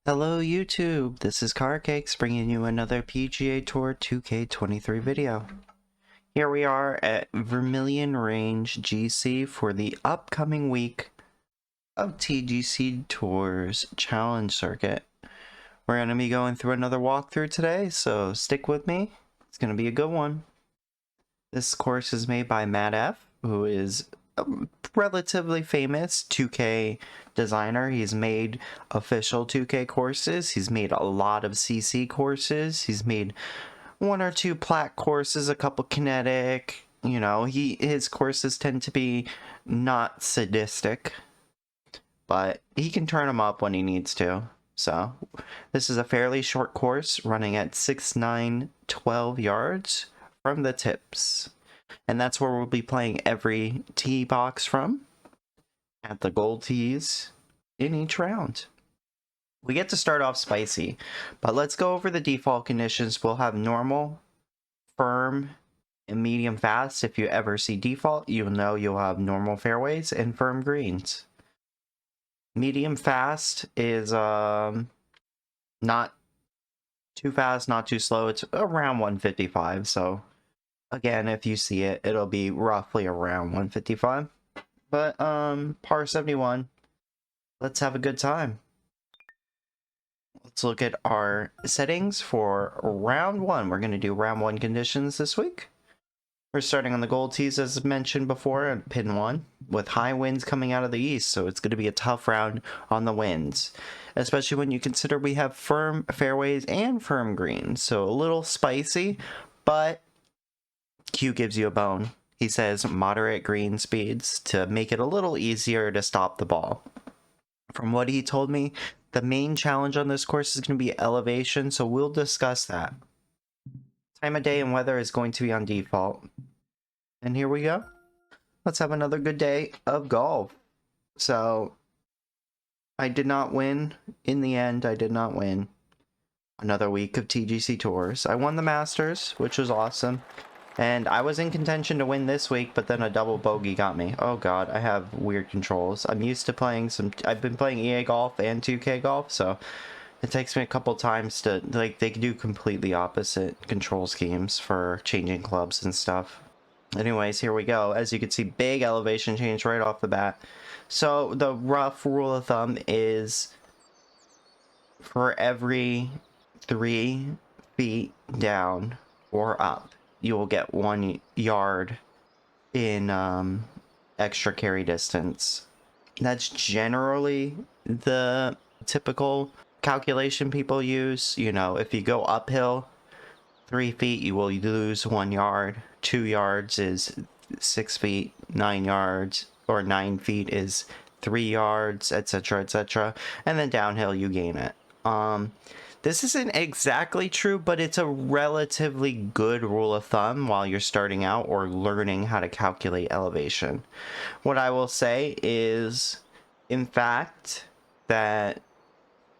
Hello YouTube, this is Karacakes bringing you another PGA Tour 2K23 video. Here we are at Vermilion Range GC for the upcoming week of TGC Tours Challenge Circuit. We're going to be going through another walkthrough today, so stick with me. It's going to be a good one. This course is made by mattf, who is a relatively famous 2K designer. He's made official 2K courses. He's made a lot of CC courses. He's made one or two plat courses, a couple kinetic. You know, his courses tend to be not sadistic, but he can turn them up when he needs to. So this is a fairly short course running at 6, 9, 12 yards from the tips. And that's where we'll be playing every tee box from, at the gold tees in each round. We get to start off spicy, but let's go over the default conditions. We'll have normal, firm, and medium fast. If you ever see default, you'll know you'll have normal fairways and firm greens. Medium fast is not too fast, not too slow. It's around 155, so again, if you see it, it'll be roughly around 155. But par 71. Let's have a good time. Let's look at our settings for round 1. We're going to do round 1 conditions this week. We're starting on the gold tees, as mentioned before, at pin 1, with high winds coming out of the east, so it's going to be a tough round on the winds, especially when you consider we have firm fairways and firm greens, so a little spicy, but Q gives you a bone. He says moderate green speeds to make it a little easier to stop the ball. From what he told me, the main challenge on this course is going to be elevation, so we'll discuss that. Time of day and weather is going to be on default. And here we go. Let's have another good day of golf. So, I did not win. In the end, I did not win. Another week of TGC Tours. I won the Masters, which was awesome. And I was in contention to win this week, but then a double bogey got me. Oh god, I have weird controls. I'm used to playing I've been playing EA Golf and 2K Golf, so it takes me a couple times to, like, they do completely opposite control schemes for changing clubs and stuff. Anyways, here we go. As you can see, big elevation change right off the bat. So the rough rule of thumb is for every 3 feet down or up, you will get 1 yard in extra carry distance. That's generally the typical calculation people use. You know, if you go uphill 3 feet, you will lose 1 yard. 2 yards is 6 feet, 9 yards, or 9 feet is 3 yards, etc., etc. And then downhill, you gain it. This isn't exactly true, but it's a relatively good rule of thumb while you're starting out or learning how to calculate elevation. What I will say is, in fact, that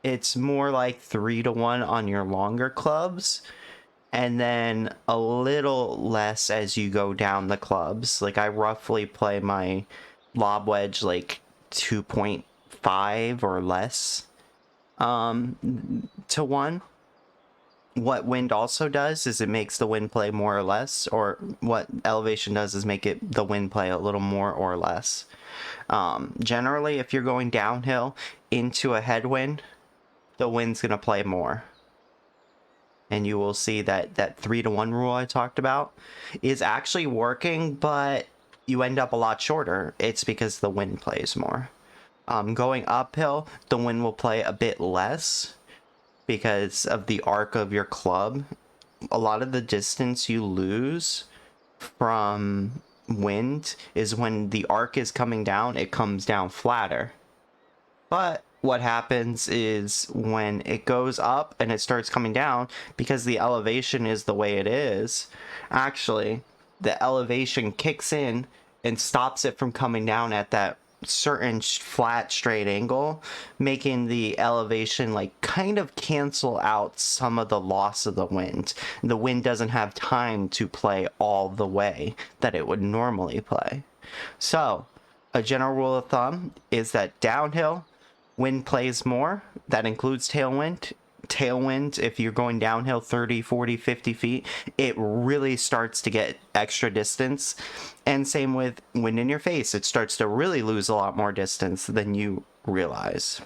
it's more like 3 to 1 on your longer clubs, and then a little less as you go down the clubs. Like, I roughly play my lob wedge like 2.5 or less to 1. What wind also does is it makes the wind play more or less, or what elevation does is make it the wind play a little more or less. Generally, if you're going downhill into a headwind, the wind's going to play more. And you will see that that 3 to 1 rule I talked about is actually working, but you end up a lot shorter. It's because the wind plays more. Going uphill, the wind will play a bit less because of the arc of your club. A lot of the distance you lose from wind is when the arc is coming down, it comes down flatter. But what happens is when it goes up and it starts coming down, because the elevation is the way it is, actually, the elevation kicks in and stops it from coming down at that certain flat straight angle, making the elevation like kind of cancel out some of the loss of the wind. The wind doesn't have time to play all the way that it would normally play. So a general rule of thumb is that downhill, wind plays more. That includes tailwind. Tailwind, if you're going downhill 30, 40, 50 feet, it really starts to get extra distance. And same with wind in your face, it starts to really lose a lot more distance than you realize.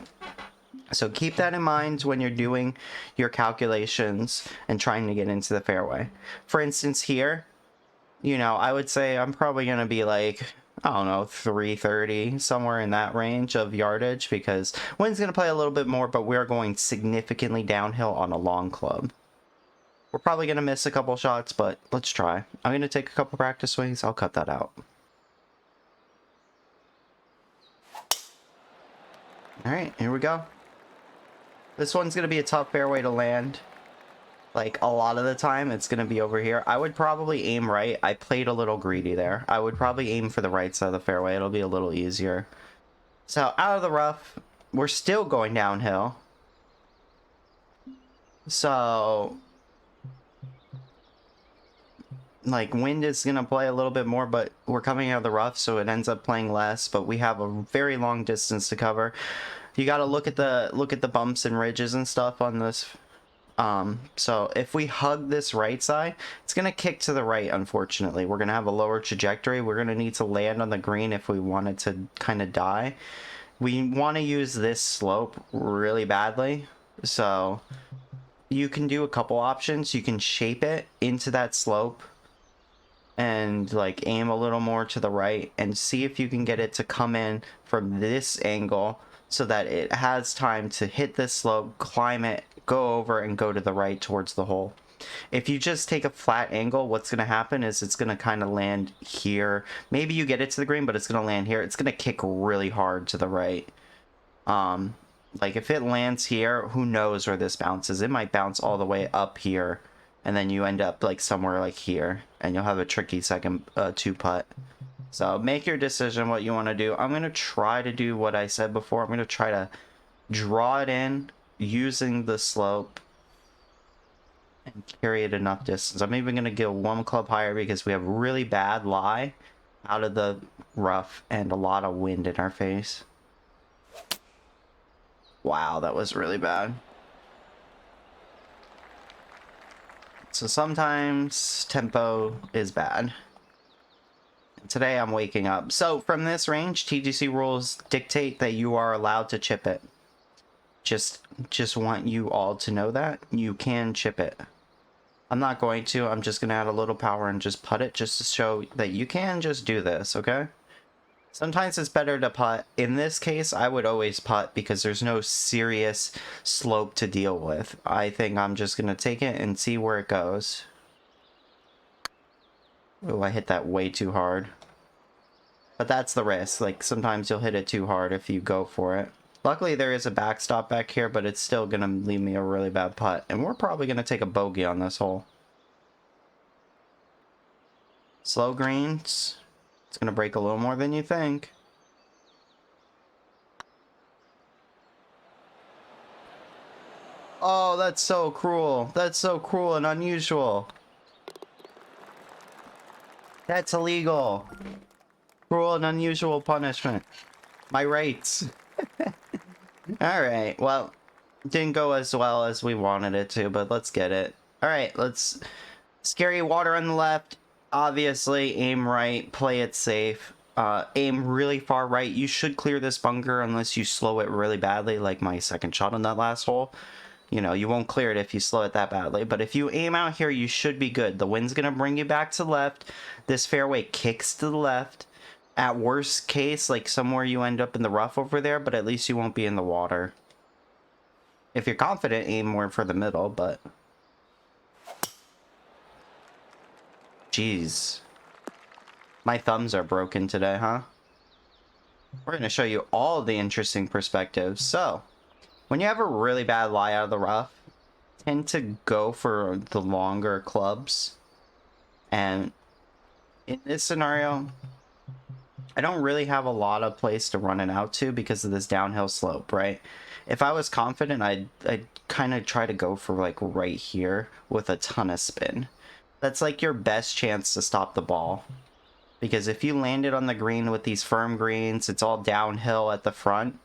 So keep that in mind when you're doing your calculations and trying to get into the fairway. For instance, here, you know, I would say I'm probably going to be like, I don't know, 330, somewhere in that range of yardage, because wind's going to play a little bit more, but we're going significantly downhill on a long club. We're probably going to miss a couple shots, but let's try. I'm going to take a couple practice swings. I'll cut that out. All right, here we go. This one's going to be a tough fairway to land. Like, a lot of the time, it's going to be over here. I would probably aim right. I played a little greedy there. I would probably aim for the right side of the fairway. It'll be a little easier. So, out of the rough, we're still going downhill. So, like, wind is going to play a little bit more, but we're coming out of the rough, so it ends up playing less. But we have a very long distance to cover. You got to look at the bumps and ridges and stuff on this. So if we hug this right side, it's going to kick to the right, unfortunately. We're going to have a lower trajectory. We're going to need to land on the green if we want it to kind of die. We want to use this slope really badly. So you can do a couple options. You can shape it into that slope and like aim a little more to the right and see if you can get it to come in from this angle so that it has time to hit this slope, climb it, go over, and go to the right towards the hole. If you just take a flat angle, what's going to happen is it's going to kind of land here. Maybe you get it to the green, but it's going to land here. It's going to kick really hard to the right. Like if it lands here, who knows where this bounces? It might bounce all the way up here, and then you end up like somewhere like here, and you'll have a tricky second two putt. So make your decision what you want to do. I'm going to try to do what I said before. I'm going to try to draw it in using the slope and carry it enough distance. I'm even going to go one club higher because we have really bad lie out of the rough and a lot of wind in our face. Wow, that was really bad. So sometimes tempo is bad. Today I'm waking up. So from this range, TGC rules dictate that you are allowed to chip it. Just want you all to know that you can chip it. I'm not going to. I'm just going to add a little power and just putt it just to show that you can just do this, okay? Sometimes it's better to putt. In this case, I would always putt because there's no serious slope to deal with. I think I'm just going to take it and see where it goes. Oh, I hit that way too hard. But that's the risk. Like, sometimes you'll hit it too hard if you go for it. Luckily, there is a backstop back here, but it's still going to leave me a really bad putt. And we're probably going to take a bogey on this hole. Slow greens. It's going to break a little more than you think. Oh, that's so cruel. That's so cruel and unusual. That's illegal. Cruel and unusual punishment. My rights. Alright, well, didn't go as well as we wanted it to, but let's get it. Alright, let's... Scary water on the left. Obviously, aim right, play it safe. Aim really far right. You should clear this bunker unless you slow it really badly, like my second shot on that last hole. You know, you won't clear it if you slow it that badly. But if you aim out here, you should be good. The wind's going to bring you back to the left. This fairway kicks to the left. At worst case, like somewhere you end up in the rough over there, but at least you won't be in the water. If you're confident, aim more for the middle, but... Jeez. My thumbs are broken today, huh? We're going to show you all the interesting perspectives. So, when you have a really bad lie out of the rough, tend to go for the longer clubs. And in this scenario, I don't really have a lot of place to run it out to because of this downhill slope, right? If I was confident, I'd kind of try to go for like right here with a ton of spin. That's like your best chance to stop the ball. Because if you land it on the green with these firm greens, it's all downhill at the front.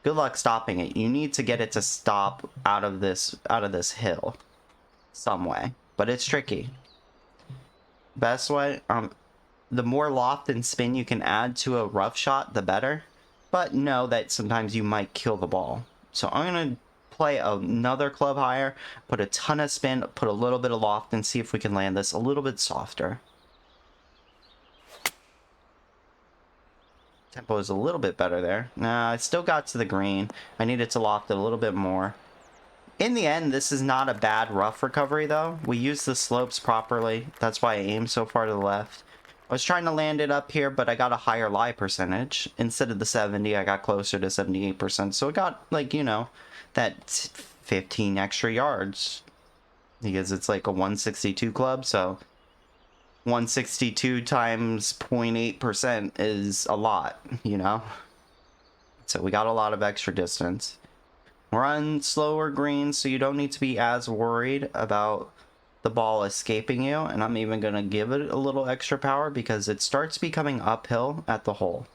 Good luck stopping it. You need to get it to stop out of this hill some way, but it's tricky. Best way, the more loft and spin you can add to a rough shot, the better. But know that sometimes you might kill the ball. So I'm gonna play another club higher, put a ton of spin, put a little bit of loft, and see if we can land this a little bit softer. Tempo is a little bit better there. Nah, I still got to the green. I needed to loft it a little bit more. In the end, this is not a bad rough recovery, though. We used the slopes properly. That's why I aimed so far to the left. I was trying to land it up here, but I got a higher lie percentage. Instead of the 70, I got closer to 78%. So it got, like, you know, that 15 extra yards. Because it's like a 162 club, so 162 times 0.8% is a lot, you know? So we got a lot of extra distance. We're on slower greens, so you don't need to be as worried about the ball escaping you. And I'm even going to give it a little extra power because it starts becoming uphill at the hole.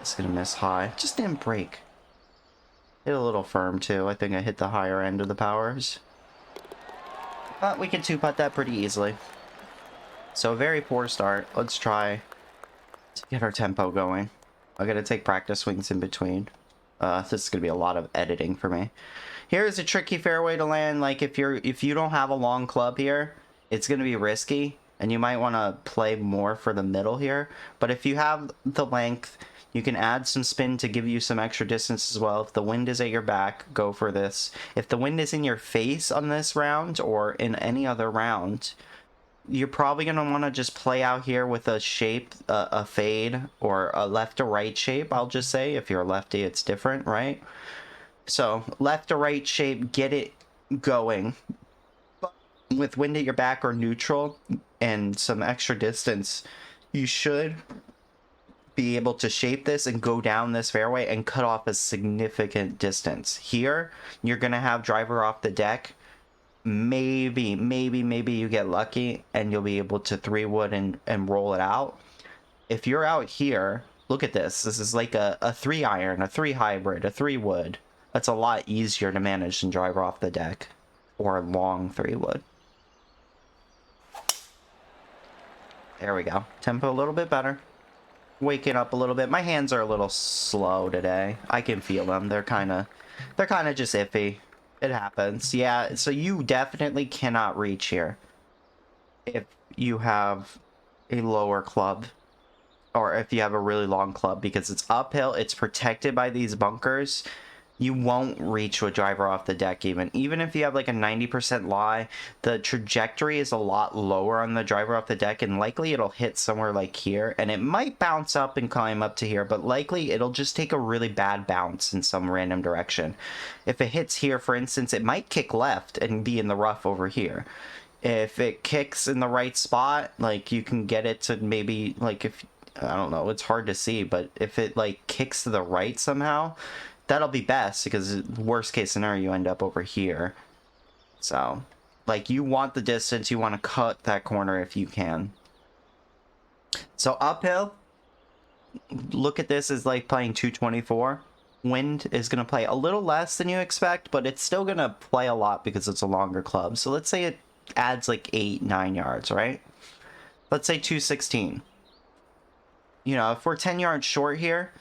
It's going to miss high. Just didn't break. Hit a little firm, too. I think I hit the higher end of the powers. But we can two-putt that pretty easily. So a very poor start. Let's try to get our tempo going. I'm gonna take practice swings in between. This is gonna be a lot of editing for me. Here's a tricky fairway to land. Like if you don't have a long club here, it's gonna be risky, and you might want to play more for the middle here. But if you have the length, you can add some spin to give you some extra distance as well. If the wind is at your back, go for this. If the wind is in your face on this round or in any other round, you're probably going to want to just play out here with a shape, a fade, or a left to right shape, I'll just say. If you're a lefty, it's different, right? So, left to right shape, get it going. But with wind at your back or neutral and some extra distance, you should be able to shape this and go down this fairway and cut off a significant distance. Here, you're going to have driver off the deck. Maybe you get lucky and you'll be able to 3-wood and roll it out. If you're out here, look at this. This is like a 3-iron, a 3 hybrid, a 3-wood. That's a lot easier to manage than driver off the deck or a long 3-wood. There we go. Tempo a little bit better. Waking up a little bit. My hands are a little slow today. I can feel them. They're kind of just iffy. It happens. Yeah, so you definitely cannot reach here if you have a lower club or if you have a really long club because it's uphill, it's protected by these bunkers. You won't reach with driver off the deck even if you have like a 90% lie, the trajectory is a lot lower on the driver off the deck and likely it'll hit somewhere like here and it might bounce up and climb up to here, but likely it'll just take a really bad bounce in some random direction. If it hits here, for instance, it might kick left and be in the rough over here. If it kicks in the right spot, like you can get it to maybe like if I don't know, it's hard to see, but if it like kicks to the right somehow, that'll be best because worst case scenario you end up over here. So like you want the distance, you want to cut that corner if you can. So uphill, look at this as like playing 224. Wind is going to play a little less than you expect, but it's still going to play a lot because it's a longer club. So let's say it adds like 8-9 yards, right? Let's say 216. You know, if we're 10 yards short here,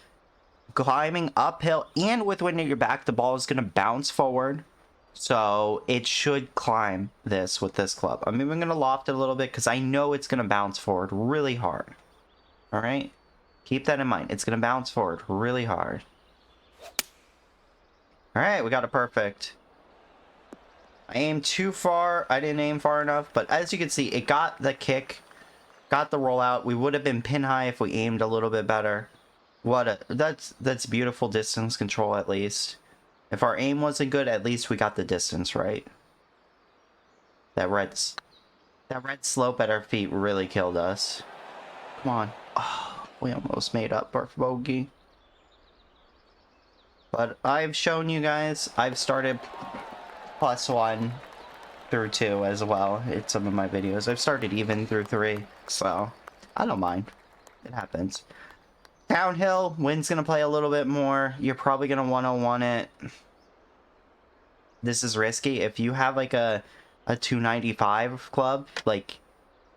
climbing uphill and with wind at your back, the ball is going to bounce forward. So it should climb this with this club. I'm even going to loft it a little bit because I know it's going to bounce forward really hard. All right? Keep that in mind. It's going to bounce forward really hard. All right, we got it perfect. I aimed too far. I didn't aim far enough. But as you can see, it got the kick, got the rollout. We would have been pin high if we aimed a little bit better. That's beautiful distance control at least. If our aim wasn't good, at least we got the distance right. That red slope at our feet really killed us. Come on. Oh, we almost made up our bogey. But I've shown you guys, I've started +1 through 2 as well in some of my videos. I've started even through 3, so I don't mind. It happens. Downhill, wind's gonna play a little bit more. You're probably gonna 101 it. This is risky. If you have like a 295 club, like,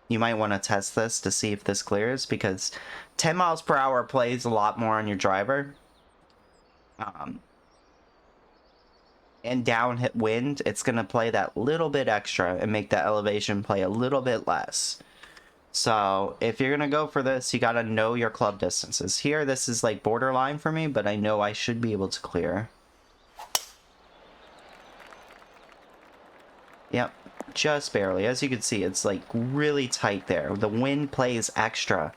you might want to test this to see if this clears, because 10 miles per hour plays a lot more on your driver. And downhill wind, it's gonna play that little bit extra and make that elevation play a little bit less. So if you're gonna go for this, you gotta know your club distances. Here, this is like borderline for me, but I know I should be able to clear. Yep, just barely. As you can see, it's like really tight there. The wind plays extra,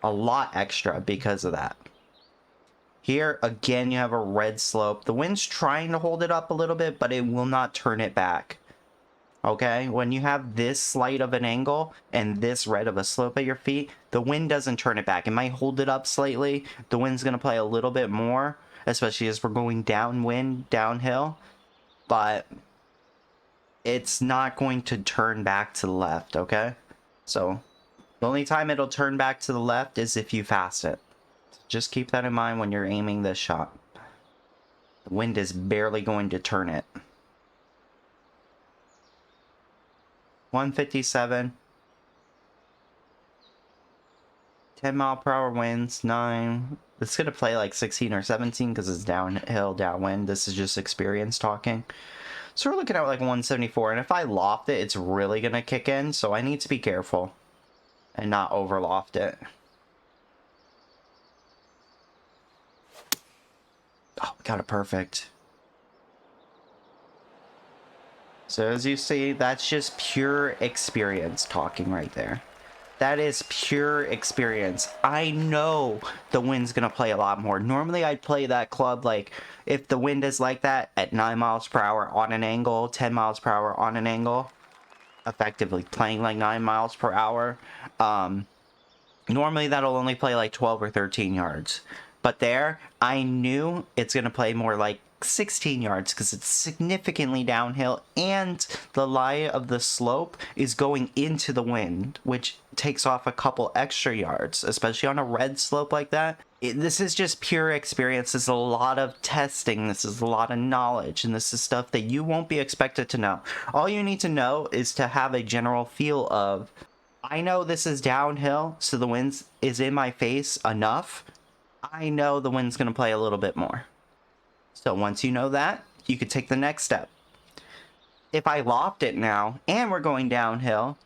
a lot extra because of that. Here, again, you have a red slope. The wind's trying to hold it up a little bit, but it will not turn it back. Okay, when you have this slight of an angle and this red of a slope at your feet, the wind doesn't turn it back. It might hold it up slightly. The wind's going to play a little bit more, especially as we're going downwind, downhill, but it's not going to turn back to the left, okay? So the only time it'll turn back to the left is if you fast it. Just keep that in mind when you're aiming this shot. The wind is barely going to turn it. 157. 10 mile per hour winds, 9. It's going to play like 16 or 17 because it's downhill, downwind. This is just experience talking. So we're looking at like 174, and if I loft it, it's really going to kick in, so I need to be careful and not over loft it. Oh, we got it perfect. So as you see, that's just pure experience talking right there. That is pure experience. I know the wind's going to play a lot more. Normally, I'd play that club like if the wind is like that at 9 miles per hour on an angle, 10 miles per hour on an angle, effectively playing like 9 miles per hour. Normally, that'll only play like 12 or 13 yards. But there, I knew it's going to play more like 16 yards because it's significantly downhill and the lie of the slope is going into the wind, which takes off a couple extra yards, especially on a red slope like that. This is just pure experience. This is a lot of testing. This is a lot of knowledge, and this is stuff that you won't be expected to know. All you need to know is to have a general feel of, I know this is downhill, so the wind is in my face enough. I know the wind's going to play a little bit more. So once you know that, you could take the next step. If I loft it now, and we're going downhill,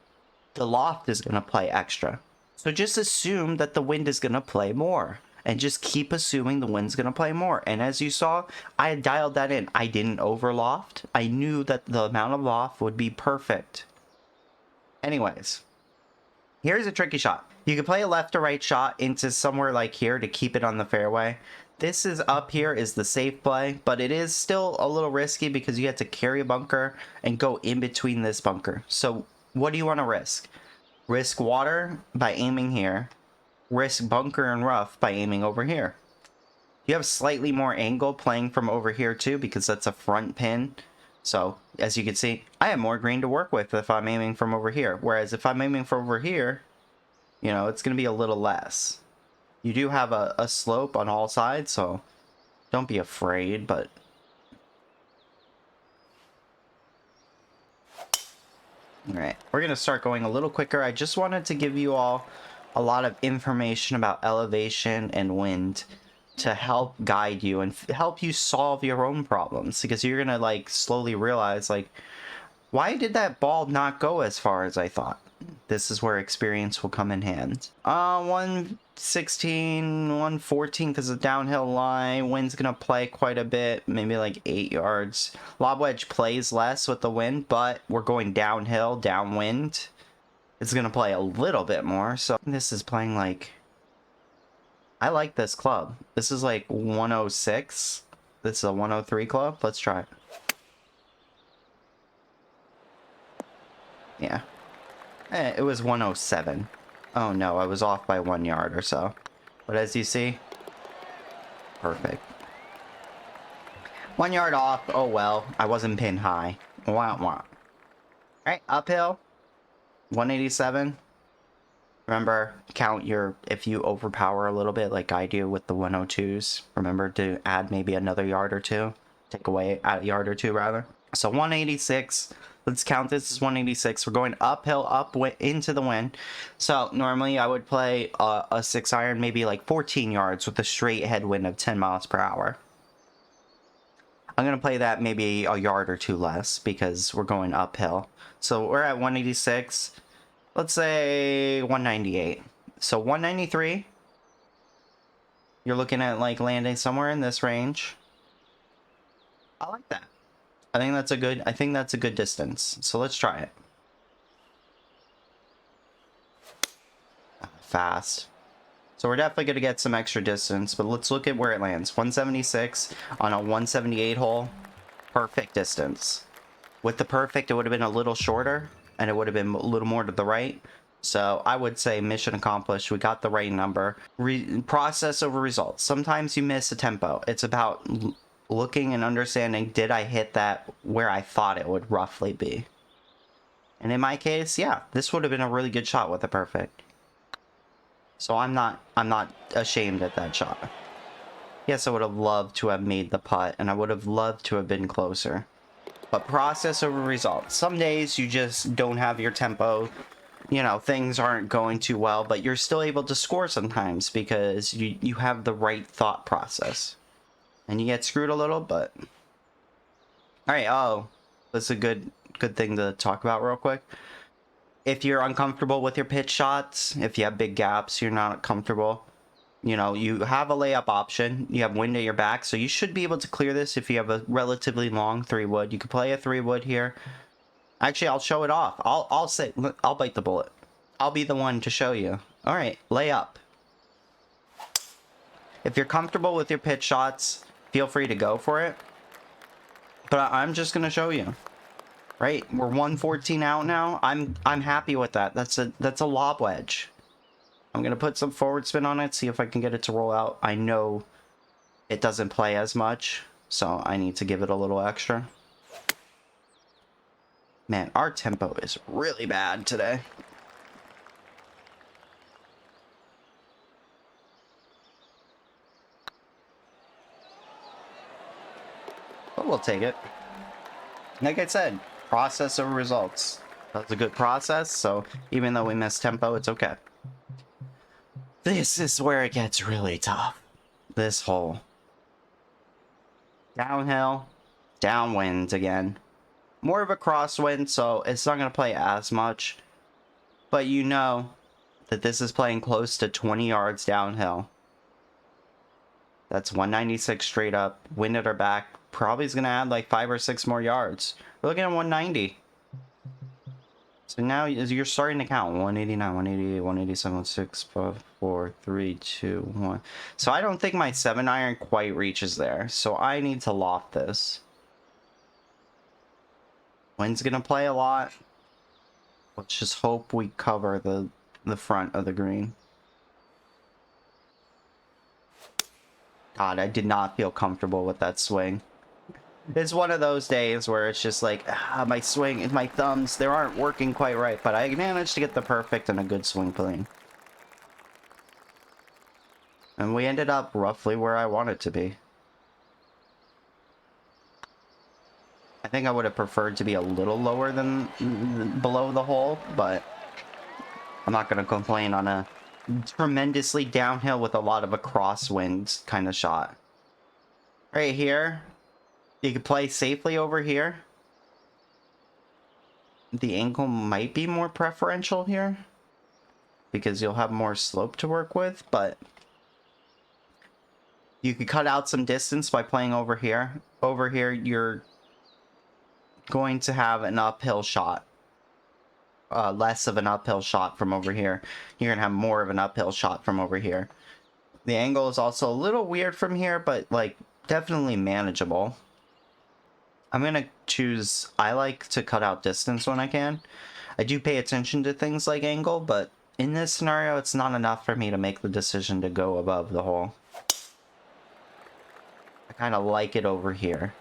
the loft is going to play extra. So just assume that the wind is going to play more. And just keep assuming the wind's going to play more. And as you saw, I had dialed that in. I didn't over loft. I knew that the amount of loft would be perfect. Anyways, here's a tricky shot. You can play a left or right shot into somewhere like here to keep it on the fairway. This is up here is the safe play, but it is still a little risky because you have to carry a bunker and go in between this bunker. So what do you want to risk? Risk water by aiming here. Risk bunker and rough by aiming over here. You have slightly more angle playing from over here too because that's a front pin. So as you can see, I have more green to work with if I'm aiming from over here. Whereas if I'm aiming from over here, you know, it's going to be a little less. You do have a slope on all sides, so don't be afraid, but... Alright, we're going to start going a little quicker. I just wanted to give you all a lot of information about elevation and wind to help guide you and help you solve your own problems, because you're going to, like, slowly realize, like, why did that ball not go as far as I thought? This is where experience will come in hand. 116, 114 because of downhill lie. Wind's gonna play quite a bit, maybe like 8 yards. Lob wedge plays less with the wind, but we're going downhill, downwind. It's gonna play a little bit more, so this is playing like... I like this club. This is like 106. This is a 103 club. Let's try it. Yeah. It was 107. Oh no, I was off by 1 yard or so. But as you see, perfect. 1 yard off, oh well, I wasn't pin high. Wah wah. Alright, uphill, 187. Remember, count your, if you overpower a little bit like I do with the 102s, remember to add maybe another yard or two. Take away a yard or two, rather. So 186, let's count this as 186. We're going uphill, into the wind. So normally I would play a 6 iron, maybe like 14 yards with a straight headwind of 10 miles per hour. I'm going to play that maybe a yard or two less because we're going uphill. So we're at 186. Let's say 198. So 193, you're looking at like landing somewhere in this range. I like that. I think that's a good distance. So let's try it. Fast. So we're definitely going to get some extra distance, but let's look at where it lands. 176 on a 178 hole. Perfect distance. With the perfect, it would have been a little shorter, and it would have been a little more to the right. So I would say mission accomplished. We got the right number. Process over results. Sometimes you miss a tempo. It's about looking and understanding, did I hit that where I thought it would roughly be? And in my case, yeah, this would have been a really good shot with the perfect. So I'm not ashamed at that shot. Yes, I would have loved to have made the putt, and I would have loved to have been closer. But process over results. Some days you just don't have your tempo. You know, things aren't going too well, but you're still able to score sometimes because you have the right thought process. And you get screwed a little, but... Alright, oh. That's a good thing to talk about real quick. If you're uncomfortable with your pitch shots, if you have big gaps, you're not comfortable, you know, you have a layup option. You have wind at your back, so you should be able to clear this if you have a relatively long 3-wood. You could play a 3-wood here. Actually, I'll show it off. I'll bite the bullet. I'll be the one to show you. All right, lay up. If you're comfortable with your pitch shots, feel free to go for it. But I'm just gonna show you. Right, we're 114 out now. I'm happy with that. That's a lob wedge. I'm gonna put some forward spin on it, see if I can get it to roll out. I know it doesn't play as much, so I need to give it a little extra. Man, our tempo is really bad today. But we'll take it. Like I said, process over results. That's a good process, so even though we missed tempo, it's okay. This is where it gets really tough. This hole. Downhill, downwind again. More of a crosswind, so it's not going to play as much. But you know that this is playing close to 20 yards downhill. That's 196 straight up. Wind at our back. Probably is going to add like 5 or 6 more yards. We're looking at 190. So now you're starting to count. 189, 188, 187, 6, 5, 4, 3, 2, 1. So I don't think my 7 iron quite reaches there. So I need to loft this. Wind's going to play a lot. Let's just hope we cover the front of the green. God, I did not feel comfortable with that swing. It's one of those days where it's just like, my swing and my thumbs, they aren't working quite right, but I managed to get the perfect and a good swing plane. And we ended up roughly where I wanted to be. I think I would have preferred to be a little lower than below the hole, but I'm not going to complain on a tremendously downhill with a lot of a crosswind kind of shot. Right here. You can play safely over here. The angle might be more preferential here because you'll have more slope to work with, but you could cut out some distance by playing over here. Over here, you're going to have an uphill shot. Less of an uphill shot from over here. You're going to have more of an uphill shot from over here. The angle is also a little weird from here, but like definitely manageable. I'm going to choose, I like to cut out distance when I can. I do pay attention to things like angle, but in this scenario, it's not enough for me to make the decision to go above the hole. I kind of like it over here.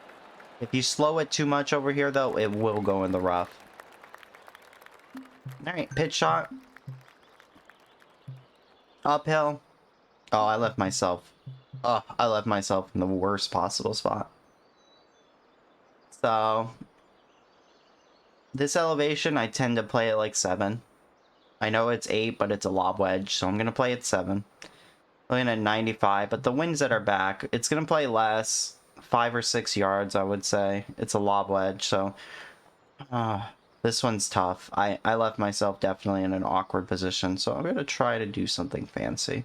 If you slow it too much over here, though, it will go in the rough. Alright, pitch shot. Uphill. Oh, I left myself. Oh, I left myself in the worst possible spot. So, this elevation, I tend to play it like 7. I know it's 8, but it's a lob wedge, so I'm going to play it 7. Looking at 95, but the winds at our back, it's going to play less. 5 or 6 yards, I would say. It's a lob wedge, so this one's tough. I left myself definitely in an awkward position, so I'm going to try to do something fancy.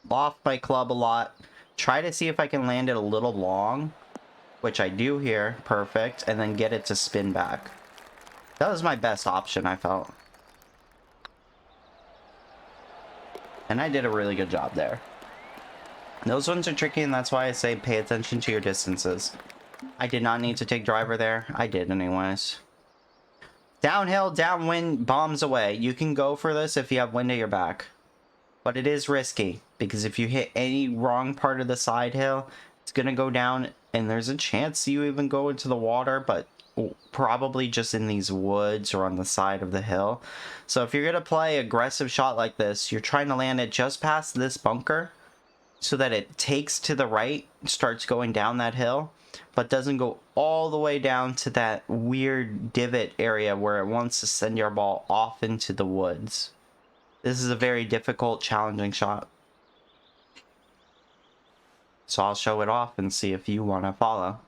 Loft my club a lot. Try to see if I can land it a little long, which I do here. Perfect. And then get it to spin back. That was my best option, I felt. And I did a really good job there. Those ones are tricky, and that's why I say pay attention to your distances. I did not need to take driver there. I did anyways. Downhill, downwind, bombs away. You can go for this if you have wind at your back. But it is risky, because if you hit any wrong part of the side hill, it's going to go down, and there's a chance you even go into the water, but probably just in these woods or on the side of the hill. So if you're going to play aggressive shot like this, you're trying to land it just past this bunker so that it takes to the right, starts going down that hill, but doesn't go all the way down to that weird divot area where it wants to send your ball off into the woods. This is a very difficult, challenging shot. So I'll show it off and see if you want to follow.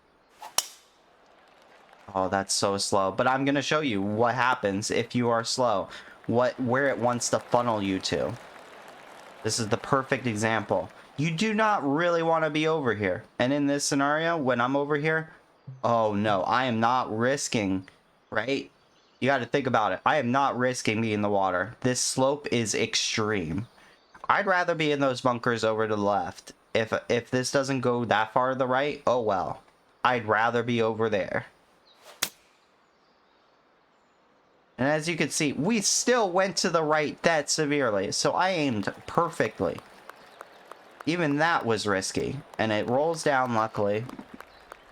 Oh, that's so slow. But I'm going to show you what happens if you are slow. Where it wants to funnel you to. This is the perfect example. You do not really want to be over here. And in this scenario, when I'm over here, oh no, I am not risking, right? You got to think about it. I am not risking being in the water. This slope is extreme. I'd rather be in those bunkers over to the left. If this doesn't go that far to the right, oh well. I'd rather be over there. And as you can see, we still went to the right that severely. So I aimed perfectly. Even that was risky. And it rolls down, luckily.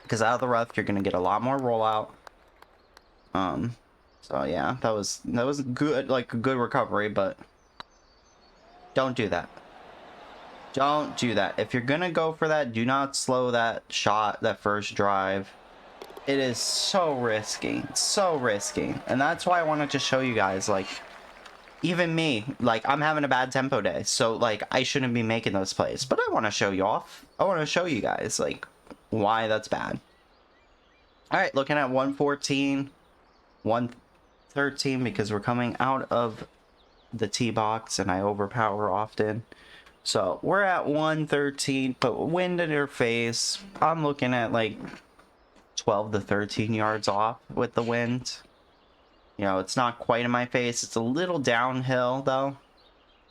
Because out of the rough, you're going to get a lot more rollout. So yeah, that was good, like a good recovery, but don't do that. Don't do that. If you're gonna go for that, do not slow that shot, that first drive. It is so risky, so risky. And that's why I wanted to show you guys, like, even me, like, I'm having a bad tempo day, so like I shouldn't be making those plays, but I want to show you off. I want to show you guys like why that's bad. All right, looking at 114, 113, because we're coming out of the tee box and I overpower often. So we're at 113, but wind in your face. I'm looking at like 12 to 13 yards off with the wind. You know, it's not quite in my face. It's a little downhill though.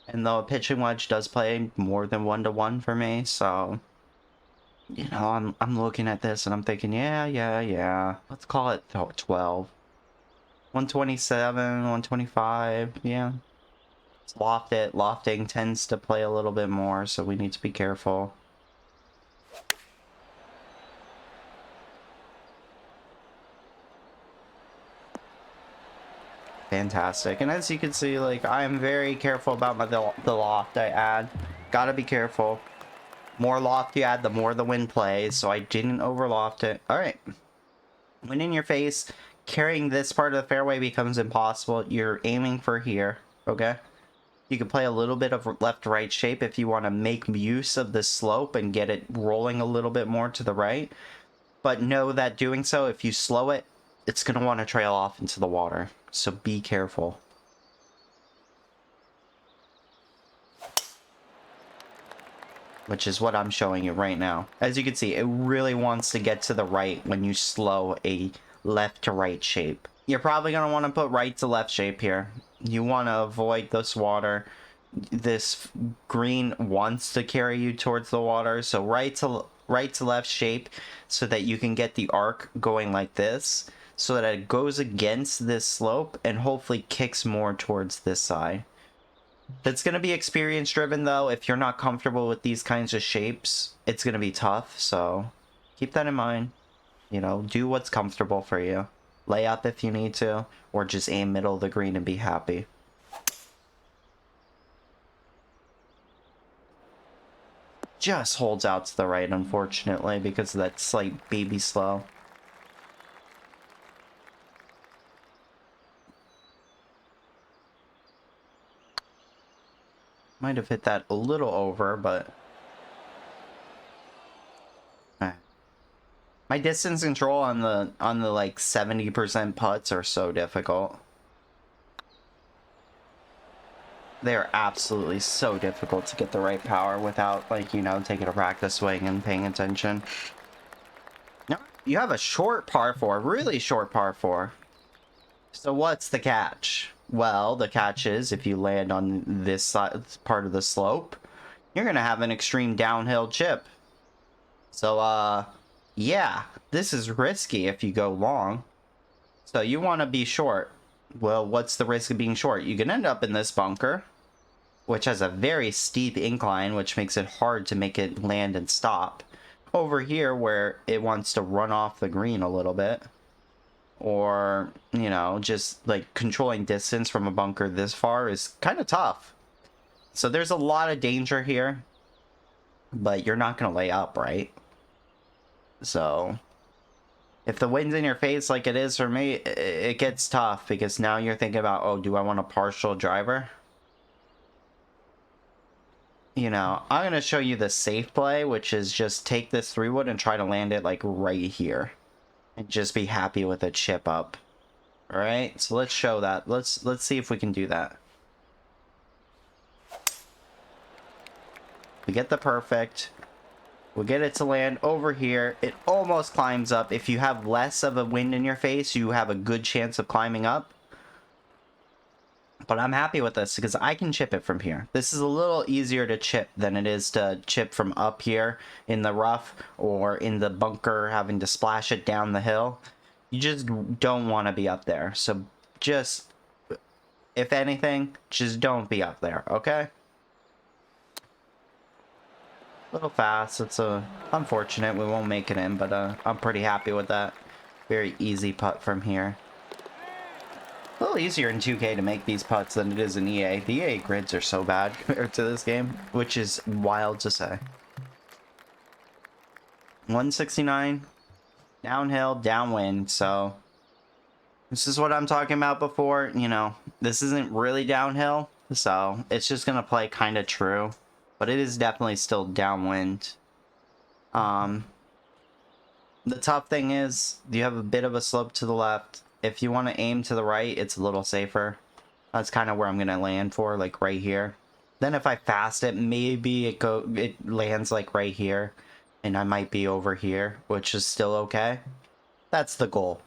And though a pitching wedge does play more than 1-to-1 for me, so you know, I'm looking at this and I'm thinking, yeah. Let's call it 12. 127, 125, yeah. Let's loft it. Lofting tends to play a little bit more, so we need to be careful. Fantastic. And as you can see, like, I'm very careful about the loft I add. Gotta be careful. More loft you add, the more the wind plays, so I didn't overloft it. Alright. Wind in your face. Carrying this part of the fairway becomes impossible. You're aiming for here, okay? You can play a little bit of left-right shape if you want to make use of the slope and get it rolling a little bit more to the right. But know that doing so, if you slow it, it's going to want to trail off into the water. So be careful. Which is what I'm showing you right now. As you can see, it really wants to get to the right when you slow a left to right shape. You're probably going to want to put right to left shape here. You want to avoid this water. This green wants to carry you towards the water, so right to left shape so that you can get the arc going like this, so that it goes against this slope and hopefully kicks more towards this side. It's going to be experience driven though. If you're not comfortable with these kinds of shapes, it's going to be tough, so keep that in mind. You know, do what's comfortable for you. Lay up if you need to, or just aim middle of the green and be happy. just holds out to the right, unfortunately, because of that slight baby slow. Might have hit that a little over, but... My distance control on the like 70% putts are so difficult. They're absolutely so difficult to get the right power without, like, you know, taking a practice swing and paying attention. Now, you have a short par 4, really short par 4. So what's the catch? Well, the catch is if you land on this side, part of the slope, you're gonna have an extreme downhill chip. So, yeah, this is risky if you go long. So you want to be short. Well, what's the risk of being short? You can end up in this bunker, which has a very steep incline, which makes it hard to make it land and stop. Over here, where it wants to run off the green a little bit. Or, you know, just like controlling distance from a bunker this far is kind of tough. So there's a lot of danger here, but you're not going to lay up, right? So if the wind's in your face like it is for me, it gets tough because now you're thinking about, oh, do I want a partial driver? You know, I'm going to show you the safe play, which is just take this 3-wood and try to land it like right here. And just be happy with a chip up. Alright, so let's show that. Let's see if we can do that. We get the perfect. We'll get it to land over here. It almost climbs up. If you have less of a wind in your face, you have a good chance of climbing up. But I'm happy with this because I can chip it from here. This is a little easier to chip than it is to chip from up here in the rough or in the bunker having to splash it down the hill. You just don't want to be up there. So just, if anything, just don't be up there, okay? A little fast. It's unfortunate we won't make it in, but I'm pretty happy with that. Very easy putt from here. A little easier in 2K to make these putts than it is in EA. The EA grids are so bad compared to this game, which is wild to say. 169, downhill, downwind, so this is what I'm talking about before. You know, this isn't really downhill, so it's just gonna play kind of true, but it is definitely still downwind. The tough thing is you have a bit of a slope to the left. If you want to aim to the right, it's a little safer. That's kind of where I'm going to land for, like right here. Then if I fast it, maybe it lands like right here. And I might be over here, which is still okay. That's the goal.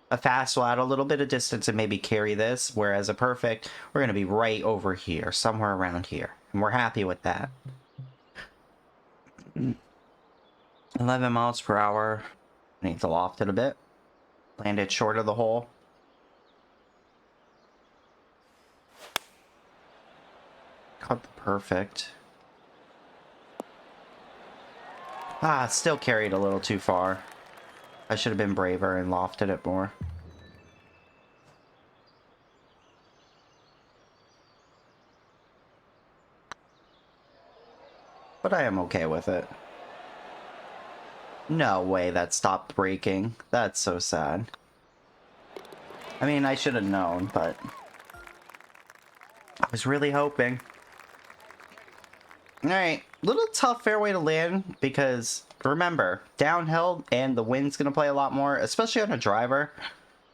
A fast will add a little bit of distance and maybe carry this. Whereas a perfect, we're going to be right over here, somewhere around here. And we're happy with that. 11 miles per hour. I need to loft it a bit. Land it short of the hole. Caught the perfect. Ah, still carried a little too far. I should have been braver and lofted it more. But I am okay with it. No way that stopped breaking. That's so sad. I mean, I should have known, but I was really hoping. Alright, little tough fairway to land because, remember, downhill and the wind's going to play a lot more, especially on a driver.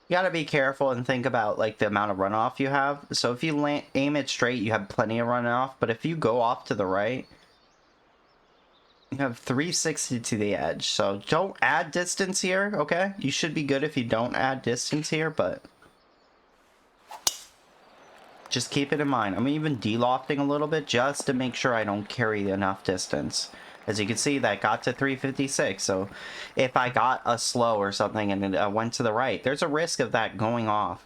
You got to be careful and think about, like, the amount of runoff you have. So if you aim it straight, you have plenty of runoff, but if you go off to the right, you have 360 to the edge, so don't add distance here, okay? You should be good if you don't add distance here, but just keep it in mind. I'm even de-lofting a little bit just to make sure I don't carry enough distance. As you can see, that got to 356, so if I got a slow or something and it went to the right, there's a risk of that going off.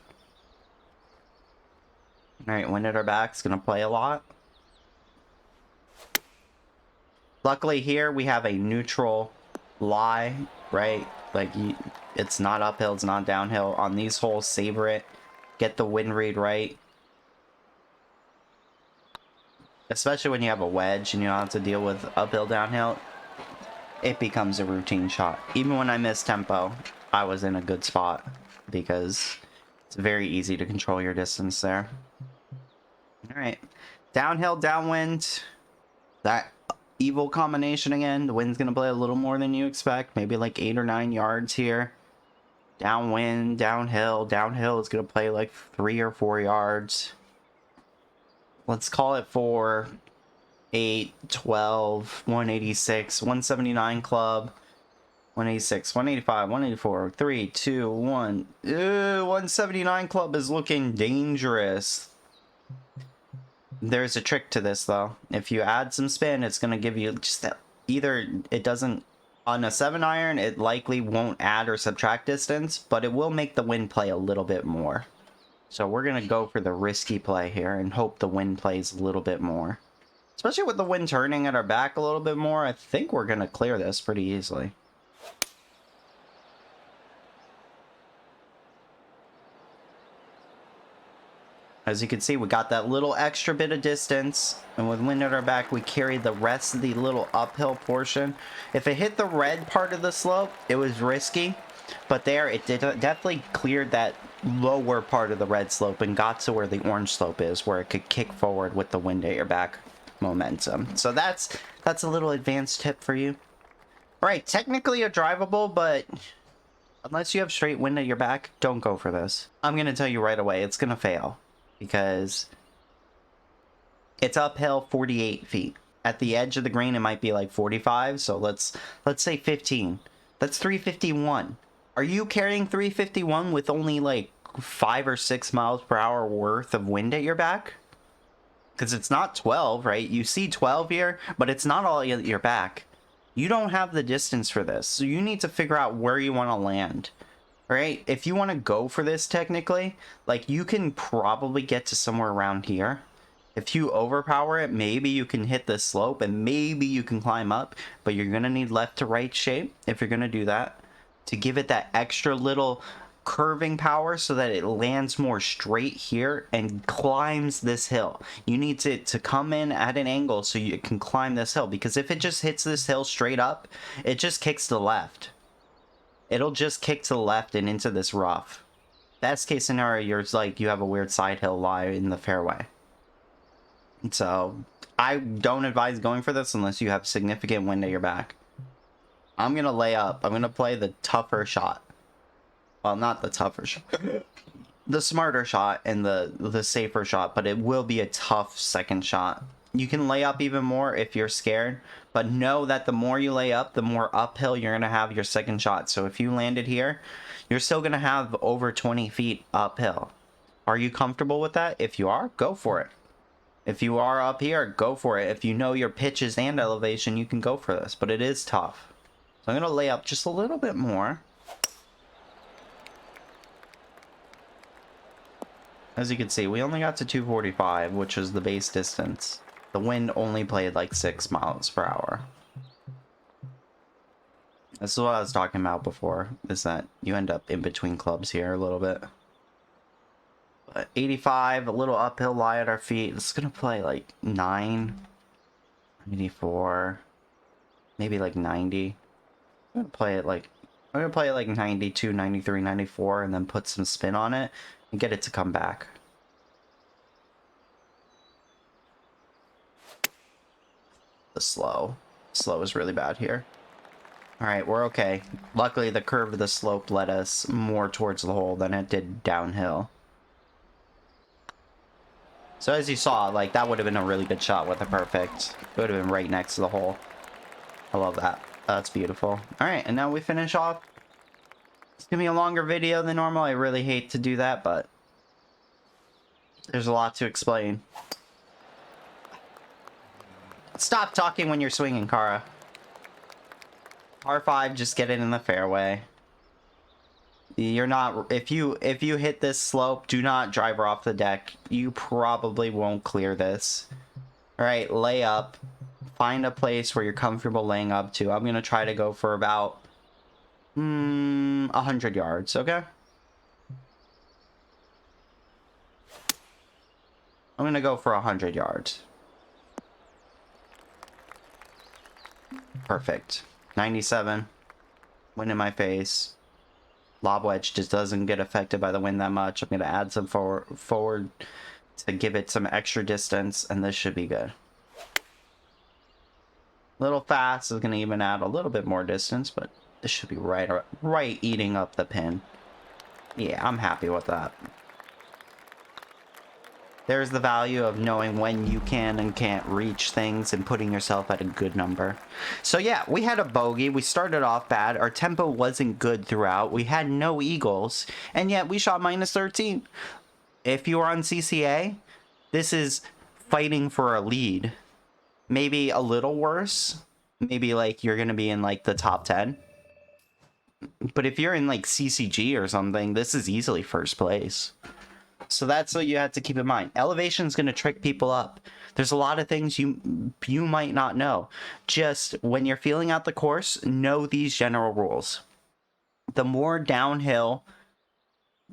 Alright, wind at our back's gonna play a lot. Luckily here we have a neutral lie, right? Like, it's not uphill, it's not downhill. On these holes, savor it. Get the wind read right. Especially when you have a wedge and you don't have to deal with uphill, downhill, it becomes a routine shot. Even when I miss tempo, I was in a good spot because it's very easy to control your distance there. All right, downhill, downwind, that evil combination again. The wind's gonna play a little more than you expect, maybe like 8 or 9 yards here. Downwind, downhill, downhill is gonna play like 3 or 4 yards. Let's call it 4, 8, 12, 186, 179 club, 186, 185, 184, 3, 2, 1. 179 club is looking dangerous. There's a trick to this though. If you add some spin, it's going to give you just that. Either it doesn't, on a 7 iron, it likely won't add or subtract distance, but it will make the wind play a little bit more. So we're going to go for the risky play here and hope the wind plays a little bit more. Especially with the wind turning at our back a little bit more, I think we're going to clear this pretty easily. As you can see, we got that little extra bit of distance, and with wind at our back, we carried the rest of the little uphill portion. If it hit the red part of the slope, it was risky, but there it definitely cleared that lower part of the red slope and got to where the orange slope is, where it could kick forward with the wind at your back momentum. So that's a little advanced tip for you. All right, technically a drivable, but unless you have straight wind at your back, don't go for this. I'm gonna tell you right away, it's gonna fail. Because it's uphill 48 feet. At the edge of the green, it might be like 45. So let's say 15. That's 351. Are you carrying 351 with only like 5 or 6 miles per hour worth of wind at your back? Because it's not 12, right? You see 12 here, but it's not all at your back. You don't have the distance for this. So you need to figure out where you want to land. Right? If you want to go for this technically, like you can probably get to somewhere around here. If you overpower it, maybe you can hit this slope and maybe you can climb up, but you're going to need left to right shape if you're going to do that to give it that extra little curving power so that it lands more straight here and climbs this hill. You need it to come in at an angle so you can climb this hill, because if it just hits this hill straight up, it just kicks to the left. It'll just kick to the left and into this rough. Best case scenario, you're like you have a weird side hill lie in the fairway. So I don't advise going for this unless you have significant wind at your back. I'm gonna lay up. I'm gonna play the tougher shot. Well, not the tougher shot. The smarter shot and the safer shot, but it will be a tough second shot. You can lay up even more if you're scared, but know that the more you lay up, the more uphill you're going to have your second shot. So if you landed here, you're still going to have over 20 feet uphill. Are you comfortable with that? If you are, go for it. If you are up here, go for it. If you know your pitches and elevation, you can go for this, but it is tough. So I'm going to lay up just a little bit more. As you can see, we only got to 245, which is the base distance. The wind only played like 6 miles per hour. This is what I was talking about before, is that you end up in between clubs here a little bit. But 85, a little uphill lie at our feet. It's going to play like 9, 84, maybe like 90. I'm going to play it like 92, 93, 94, and then put some spin on it and get it to come back. The slow is really bad here. All right, we're okay. Luckily, the curve of the slope led us more towards the hole than it did downhill. So as you saw, like that would have been a really good shot with a perfect. It would have been right next to the hole. I love that. That's beautiful. All right, and now we finish off. It's gonna be a longer video than normal. I really hate to do that, but there's a lot to explain. Stop talking when you're swinging, Kara. R5, just get it in the fairway. You're not, if you hit this slope, do not drive her off the deck. You probably won't clear this. All right, lay up. Find a place where you're comfortable laying up to. I'm gonna try to go for about 100 yards, okay? I'm gonna go for 100 yards. Perfect. 97. Wind in my face. Lob wedge just doesn't get affected by the wind that much. I'm going to add some forward to give it some extra distance, and this should be good. Little fast is going to even add a little bit more distance, but this should be right eating up the pin. Yeah, I'm happy with that. There's the value of knowing when you can and can't reach things and putting yourself at a good number. So yeah, we had a bogey. We started off bad. Our tempo wasn't good throughout. We had no eagles, and yet we shot minus 13. If you are on CCA, this is fighting for a lead. Maybe a little worse. Maybe like you're going to be in like the top 10. But if you're in like CCG or something, this is easily first place. So that's what you have to keep in mind. Elevation is going to trick people up. There's a lot of things you might not know. Just when you're feeling out the course, know these general rules. The more downhill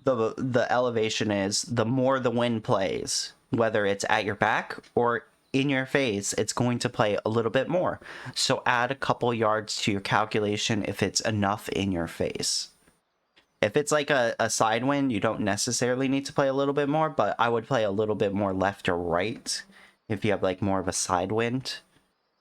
the elevation is, the more the wind plays. Whether it's at your back or in your face, it's going to play a little bit more. So add a couple yards to your calculation if it's enough in your face. If it's like a side wind, you don't necessarily need to play a little bit more, but I would play a little bit more left or right if you have like more of a side wind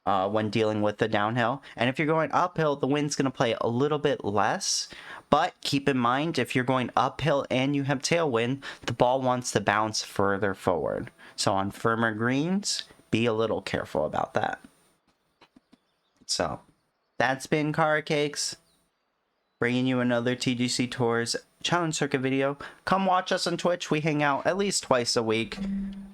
when dealing with the downhill. And if you're going uphill, the wind's going to play a little bit less. But keep in mind, if you're going uphill and you have tailwind, the ball wants to bounce further forward. So on firmer greens, be a little careful about that. So that's been Karacakes, bringing you another TGC Tours challenge circuit video. Come watch us on Twitch. We hang out at least twice a week,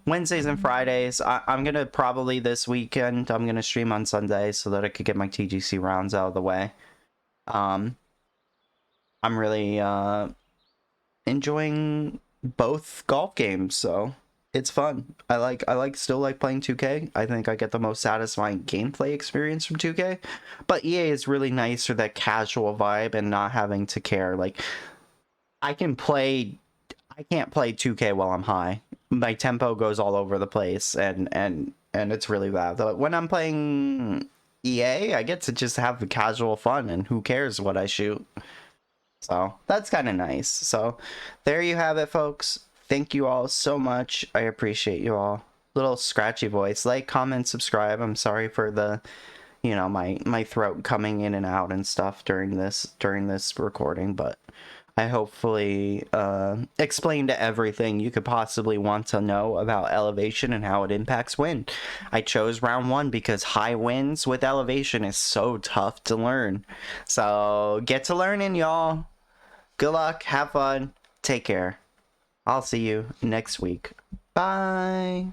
Wednesdays and Fridays. I'm gonna probably this weekend, I'm gonna stream on Sunday so that I could get my TGC rounds out of the way. I'm really enjoying both golf games, so it's fun. I still like playing 2K. I think I get the most satisfying gameplay experience from 2K. But EA is really nice for that casual vibe and not having to care. Like, I can't play 2K while I'm high. My tempo goes all over the place, and it's really bad. But when I'm playing EA, I get to just have the casual fun, and who cares what I shoot. So that's kind of nice. So there you have it, folks. Thank you all so much. I appreciate you all. Little scratchy voice. Like, comment, subscribe. I'm sorry for the, you know, my throat coming in and out and stuff during this recording, but I hopefully explained everything you could possibly want to know about elevation and how it impacts wind. I chose round 1 because high winds with elevation is so tough to learn. So get to learning, y'all. Good luck. Have fun. Take care. I'll see you next week. Bye.